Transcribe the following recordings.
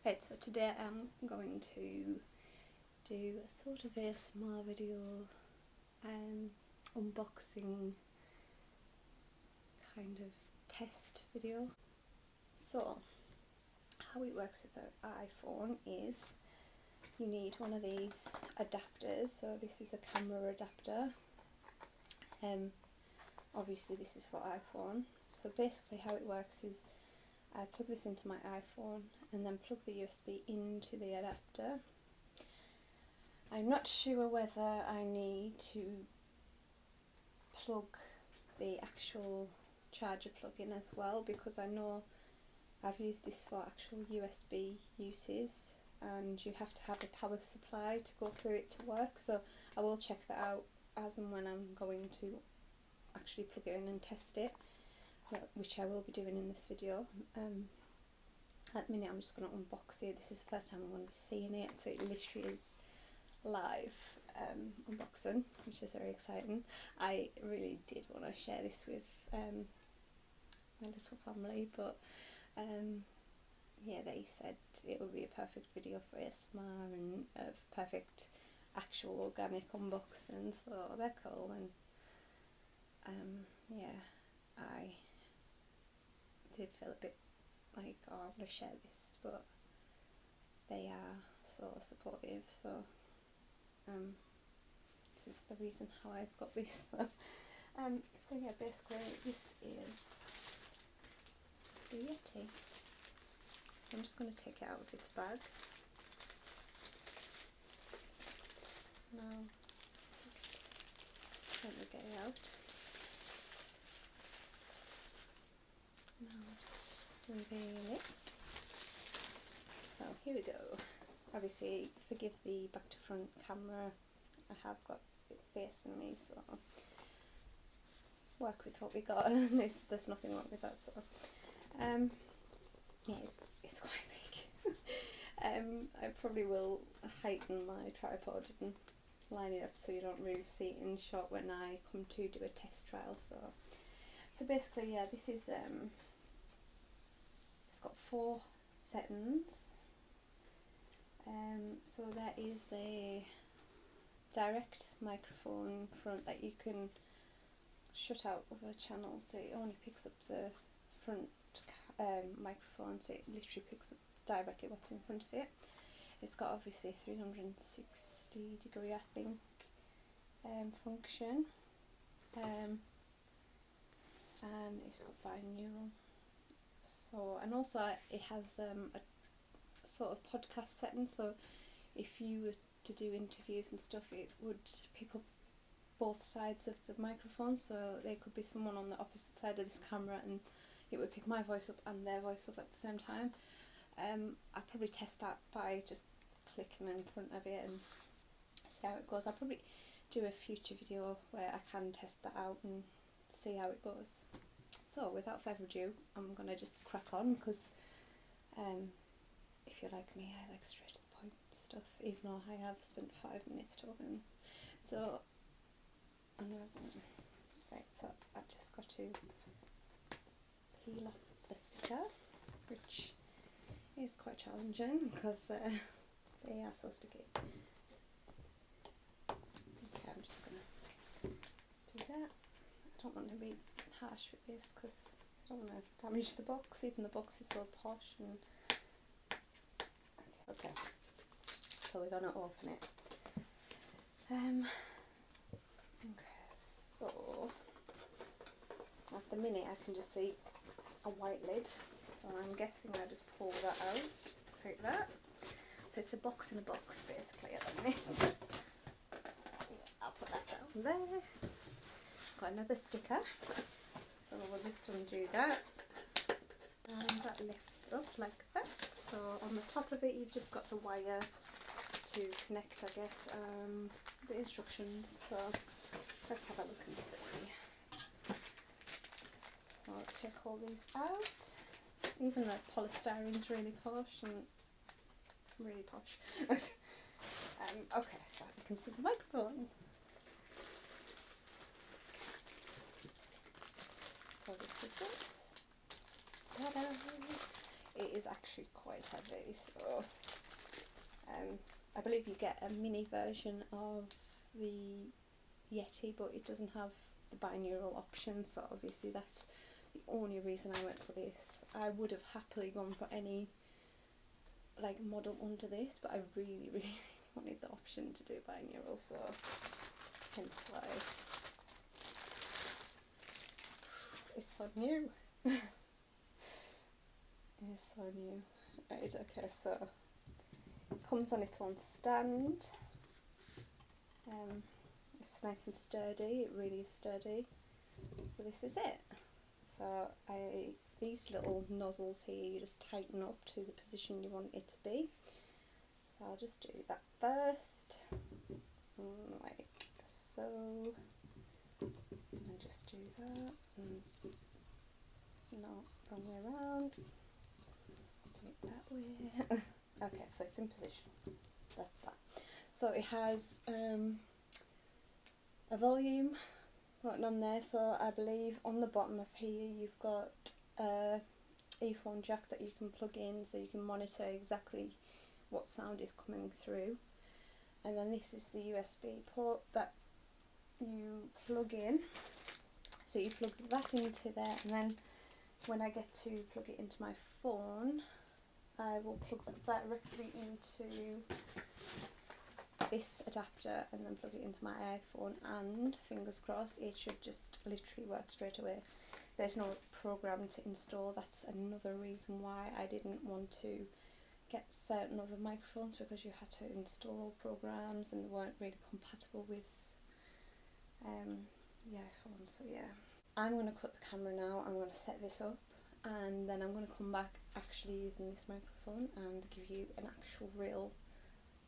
Right, so today I'm going to do a sort of ASMR video, unboxing kind of test video. So, how it works with the iPhone is you need one of these adapters. So this is a camera adapter. Obviously this is for iPhone. So basically how it works is I plug this into my iPhone and then plug the USB into the adapter. I'm not sure whether I need to plug the actual charger plug in as well, because I know I've used this for actual USB uses and you have to have a power supply to go through it to work, so I will check that out as and when I'm going to actually plug it in and test it, which I will be doing in this video. At the minute I'm just going to unbox it. This is the first time I'm going to be seeing it, so it literally is live unboxing, which is very exciting. I really did want to share this with my little family, but yeah, they said it would be a perfect video for ASMR and a perfect actual organic unboxing, so they're cool. And yeah, I did feel a bit like, oh, I want to share this, but they are so supportive, so this is the reason how I've got this. So yeah, basically this is the Yeti. I'm just going to take it out of its bag now. Just gently get it out. Now just unveil it. So here we go. Obviously, forgive the back to front camera. I have got it facing me, so work with what we got. There's nothing wrong with that. So yeah, it's quite big. I probably will heighten my tripod and line it up so you don't really see it in shot when I come to do a test trial. So basically, yeah, this is it's got 4 settings. So there is a direct microphone front that you can shut out of a channel, so it only picks up the front microphone, so it literally picks up directly what's in front of it. It's got obviously 360 degree, I think, function, and it's got binaural. So, and also it has a sort of podcast setting, so if you were to do interviews and stuff, it would pick up both sides of the microphone, so there could be someone on the opposite side of this camera and it would pick my voice up and their voice up at the same time. I'll probably test that by just clicking in front of it and see how it goes. I'll probably do a future video where I can test that out and see how it goes. So without further ado, I'm going to just crack on, because if you're like me, I like straight to the point stuff, even though I have spent 5 minutes talking. So, right, so I've just got to peel off the sticker, which is quite challenging because they are so sticky. Okay, I'm just going to do that. I don't want to be harsh with this because I don't want to damage the box, even the box is so posh. And okay, so we're going to open it. Okay, so at the minute I can just see a white lid, so I'm guessing I just pull that out like that. So it's a box in a box basically at the minute. I'll put that down there. Got another sticker, so we'll just undo that, and that lifts up like that. So on the top of it you've just got the wire to connect, I guess, and the instructions. So let's have a look and see. So I'll take all these out. Even the polystyrene's really posh and really posh. Okay, so you can see the microphone. So this is it. Ta-da! it is actually quite heavy, so I believe you get a mini version of the Yeti, but it doesn't have the binaural option, so obviously that's the only reason I went for this. I would have happily gone for any like model under this, but I really, really wanted the option to do binaural, so hence why. It's so new. It's so new. Right, okay, so it comes on its own stand. It's nice and sturdy, it really is sturdy. So this is it. So these little nozzles here, you just tighten up to the position you want it to be. So I'll just do that first, like so, and just do that, and no, wrong way around, do it that way. Okay, so it's in position, that's that. So it has a volume button on there, so I believe on the bottom of here you've got a earphone jack that you can plug in so you can monitor exactly what sound is coming through, and then this is the USB port that you plug in, so you plug that into there, and then when I get to plug it into my phone I will plug that directly into this adapter and then plug it into my iPhone, and fingers crossed it should just literally work straight away. There's no program to install. That's another reason why I didn't want to get certain other microphones, because you had to install programs and they weren't really compatible with the iPhone. So yeah, I'm going to cut the camera now, I'm going to set this up, and then I'm going to come back actually using this microphone and give you an actual real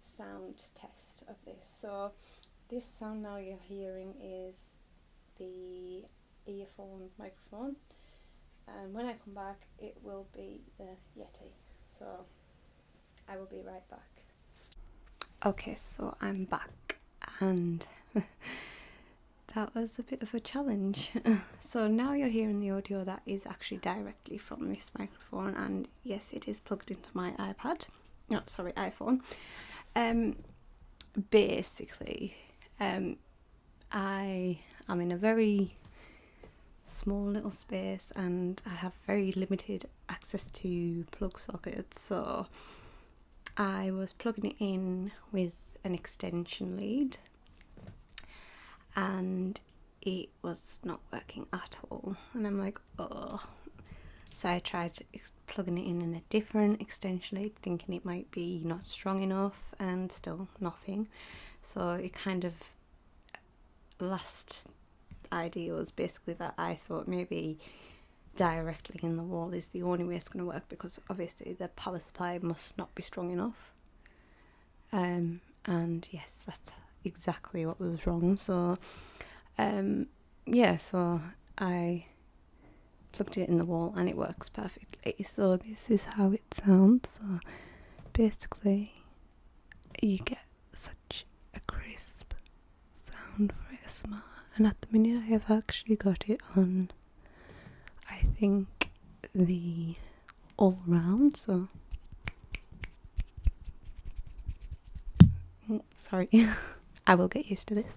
sound test of this. So this sound now you're hearing is the earphone microphone, and when I come back it will be the Yeti. So I will be right back. Okay, so I'm back, and that was a bit of a challenge. So now you're hearing the audio that is actually directly from this microphone, and yes, it is plugged into my iPhone. Basically, I am in a very small little space and I have very limited access to plug sockets, so I was plugging it in with an extension lead and it was not working at all, and I'm like, oh. So I tried plugging it in a different extension lead, thinking it might be not strong enough, and still nothing. So it kind of, last idea was basically that I thought maybe directly in the wall is the only way it's going to work, because obviously the power supply must not be strong enough. And yes, that's exactly what was wrong. So yeah, so I plugged it in the wall and it works perfectly. So this is how it sounds. So basically you get such a crisp sound for ASMR, and at the minute I have actually got it on, I think, the all round. So sorry, I will get used to this.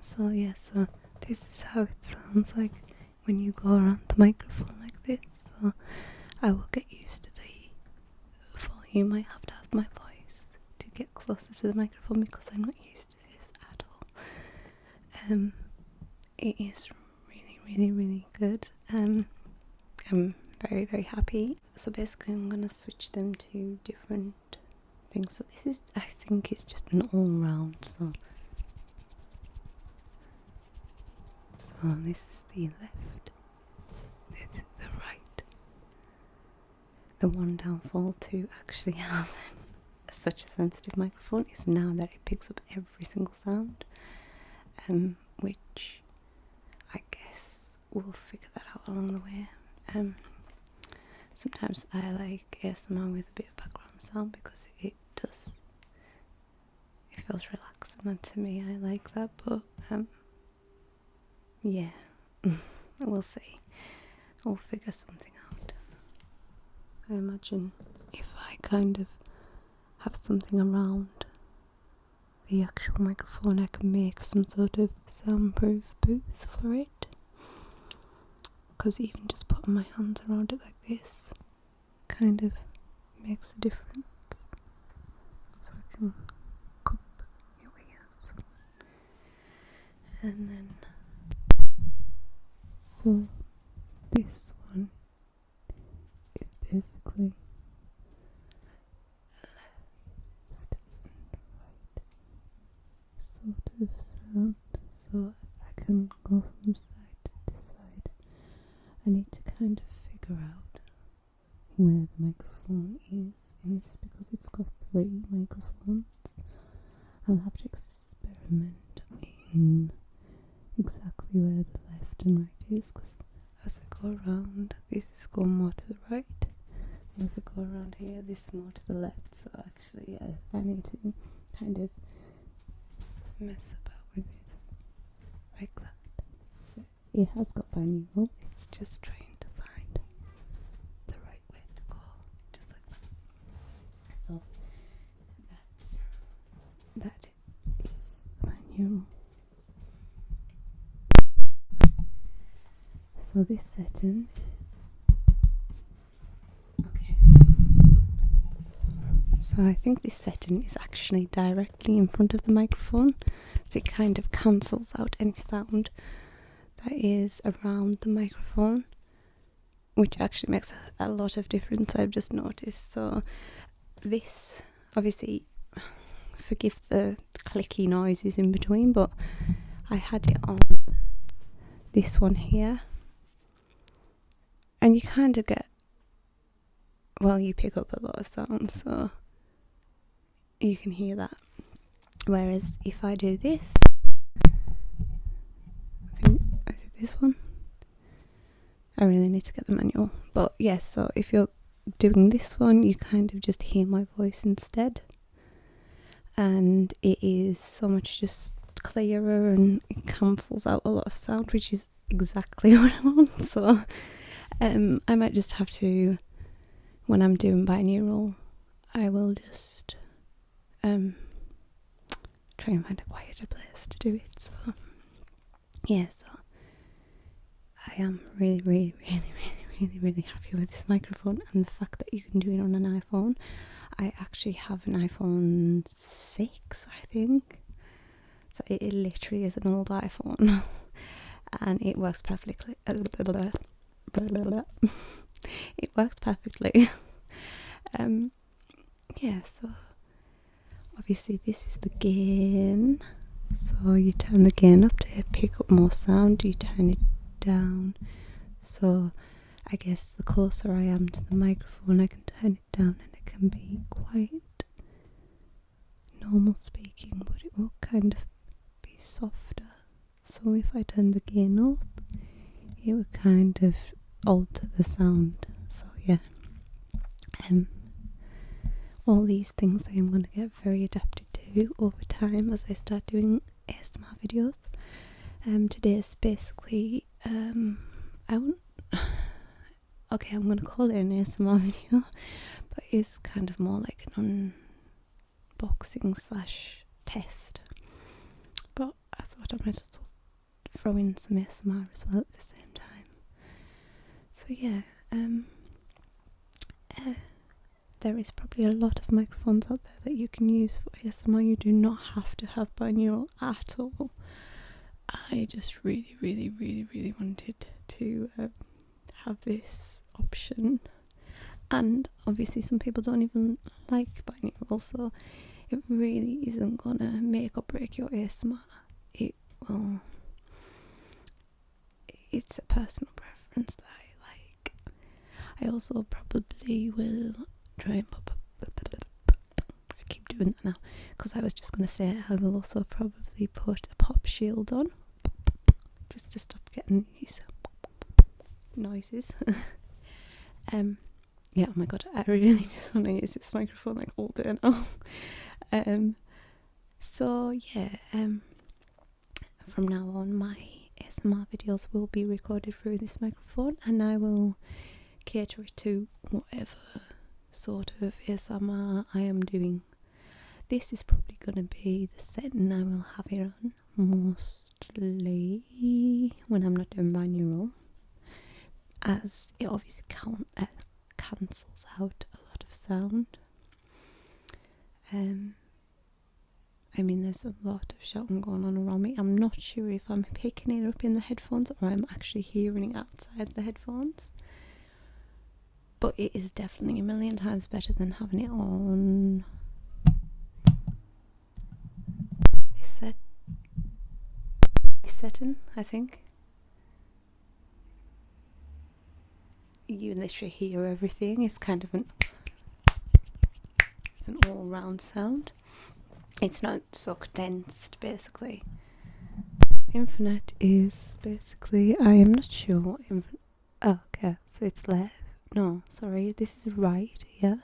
So yeah, so this is how it sounds like when you go around the microphone like this. So I will get used to the volume. I have to have my voice to get closer to the microphone because I'm not used to this at all. It is really, really, really good. I'm very, very happy. So basically I'm going to switch them to different things. So this is, I think it's just an all round. So this is the left, this is the right. The one downfall to actually have such a sensitive microphone is now that it picks up every single sound, which I guess we'll figure that out along the way. Sometimes I like ASMR with a bit of background sound because it feels relaxing, and to me I like that, but yeah, we'll see. We'll figure something out. I imagine if I kind of have something around the actual microphone, I can make some sort of soundproof booth for it, because even just putting my hands around it like this kind of makes a difference. So I can cup your ears, and then so this one is basically sort of sound, so I can go from side to side. I need to kind of figure out where the microphone is in this, because it's got 3 microphones. I'll have to experiment in exactly where the left and right is, because as I go around, this is going more to the right, and as I go around here, this is more to the left. So actually, I need to kind of mess about with this like that. So it has got binaural, it's just trying to find the right way to go, just like that. So that is binaural. So this setting, okay, so I think this setting is actually directly in front of the microphone, so it kind of cancels out any sound that is around the microphone, which actually makes a lot of difference, I've just noticed. So this, obviously, forgive the clicky noises in between, but I had it on this one here, and you kind of get, well, you pick up a lot of sound, so you can hear that. Whereas if I do this, I think, is it this one? I really need to get the manual. But yes, so if you're doing this one, you kind of just hear my voice instead. And it is so much just clearer, and it cancels out a lot of sound, which is exactly what I want. So I might just have to, when I'm doing binaural, I will just try and find a quieter place to do it. So yeah, so I am really happy with this microphone, and the fact that you can do it on an iPhone. I actually have an iPhone 6, I think, so it literally is an old iPhone and it works perfectly. It works perfectly. Yeah, so obviously this is the gain, so you turn the gain up to pick up more sound, you turn it down, so I guess the closer I am to the microphone, I can turn it down, and it can be quite normal speaking, but it will kind of be softer. So if I turn the gain up, it will kind of alter the sound. So yeah, all these things I am going to get very adapted to over time as I start doing ASMR videos. Today's basically okay, I'm going to call it an ASMR video, but it's kind of more like an unboxing / test. But I thought I might as well throw in some ASMR as well at the same time. So yeah, there is probably a lot of microphones out there that you can use for ASMR. You do not have to have binaural at all. I just really wanted to have this option, and obviously some people don't even like binaural, so it really isn't gonna make or break your ASMR. It's a personal preference that I like. I also probably will try and I keep doing that now, because I was just going to say I will also probably put a pop shield on, just to stop getting these noises. Yeah, oh my god, I really just want to use this microphone like all day now. So yeah, from now on my ASMR videos will be recorded through this microphone, and I will cater it to whatever sort of ASMR I am doing. This is probably going to be the setting I will have it on mostly when I'm not doing binaural, as it obviously cancels out a lot of sound. I mean, there's a lot of shouting going on around me. I'm not sure if I'm picking it up in the headphones or I'm actually hearing it outside the headphones. But it is definitely a million times better than having it on this setting, I think. You literally hear everything. It's kind of an all-round sound. It's not so condensed, basically. Infinite is basically, I am not sure what infinite. Oh, okay, so it's left. No, sorry, this is right here,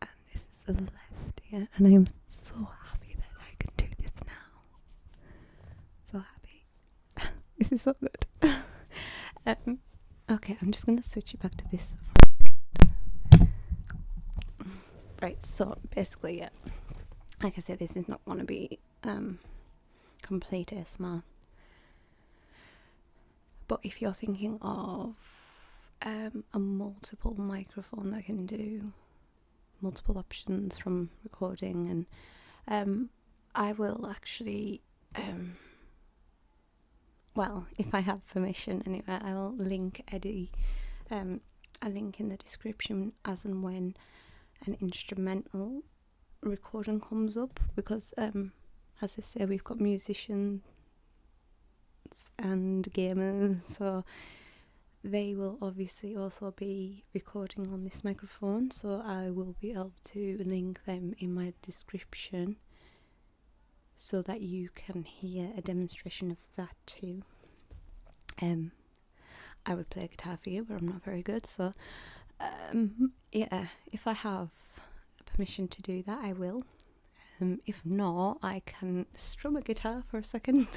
and this is the left here, and I am so happy that I can do this now. So happy. This is so good. Okay, I'm just gonna switch it back to this. Right, so basically, yeah. Like I said, this is not going to be complete ASMR. But if you're thinking of a multiple microphone that can do multiple options from recording, and I will actually, well, if I have permission anyway, I'll link Eddie a link in the description as and when an instrumental recording comes up, because as I say, we've got musicians and gamers, so they will obviously also be recording on this microphone, so I will be able to link them in my description so that you can hear a demonstration of that too. I would play guitar for you, but I'm not very good, so yeah, if I have permission to do that, I will. If not, I can strum a guitar for a second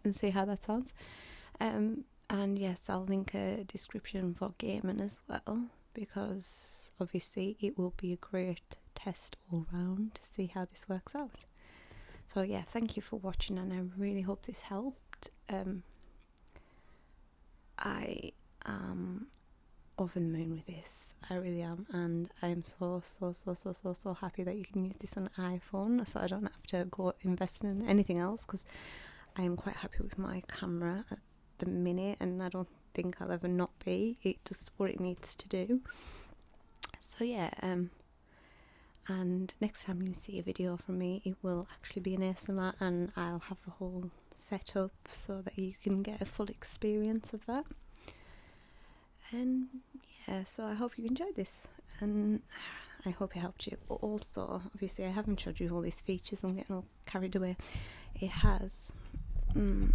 and see how that sounds. And yes, I'll link a description for gaming as well, because obviously it will be a great test all round to see how this works out. So yeah, thank you for watching, and I really hope this helped. I am over the moon with this. I really am, and I'm so happy that you can use this on iPhone, so I don't have to go invest in anything else, because I am quite happy with my camera at the minute, and I don't think I'll ever not be. It just what it needs to do. So yeah, and next time you see a video from me, it will actually be an ASMR, and I'll have a whole setup so that you can get a full experience of that. And yeah, so I hope you enjoyed this, and I hope it helped you. Also, obviously, I haven't showed you all these features. I'm getting all carried away. It has a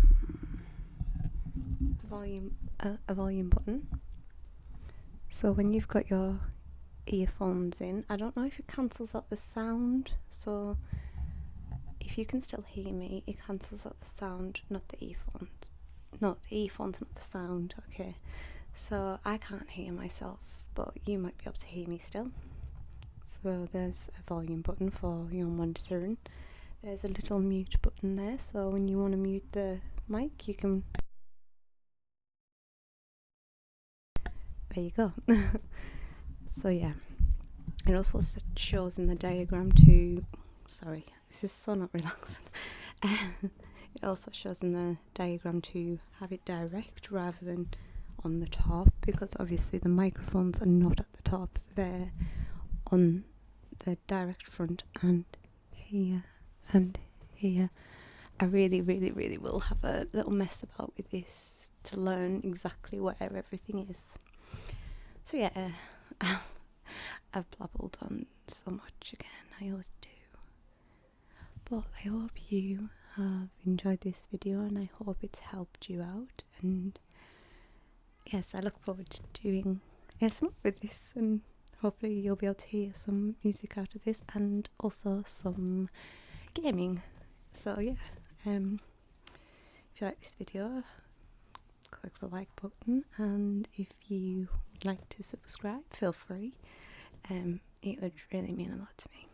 volume button. So when you've got your earphones in, I don't know if it cancels out the sound. So if you can still hear me, it cancels out the sound, not the earphones. No, the earphones, not the sound. Okay. So I can't hear myself, but you might be able to hear me still. So there's a volume button for your monitoring. There's a little mute button there, so when you want to mute the mic, you can. There you go. So yeah, it also shows in the diagram to. Sorry, this is so not relaxing. It also shows in the diagram to have it direct rather than on the top, because obviously the microphones are not at the top, they're on the direct front and here and here. I really will have a little mess about with this to learn exactly where everything is. So yeah, I've blabbled on so much again, I always do, but I hope you have enjoyed this video, and I hope it's helped you out, and yes, I look forward to doing ASMR with this, and hopefully you'll be able to hear some music out of this and also some gaming. So yeah, if you like this video, click the like button, and if you you'd like to subscribe, feel free. It would really mean a lot to me.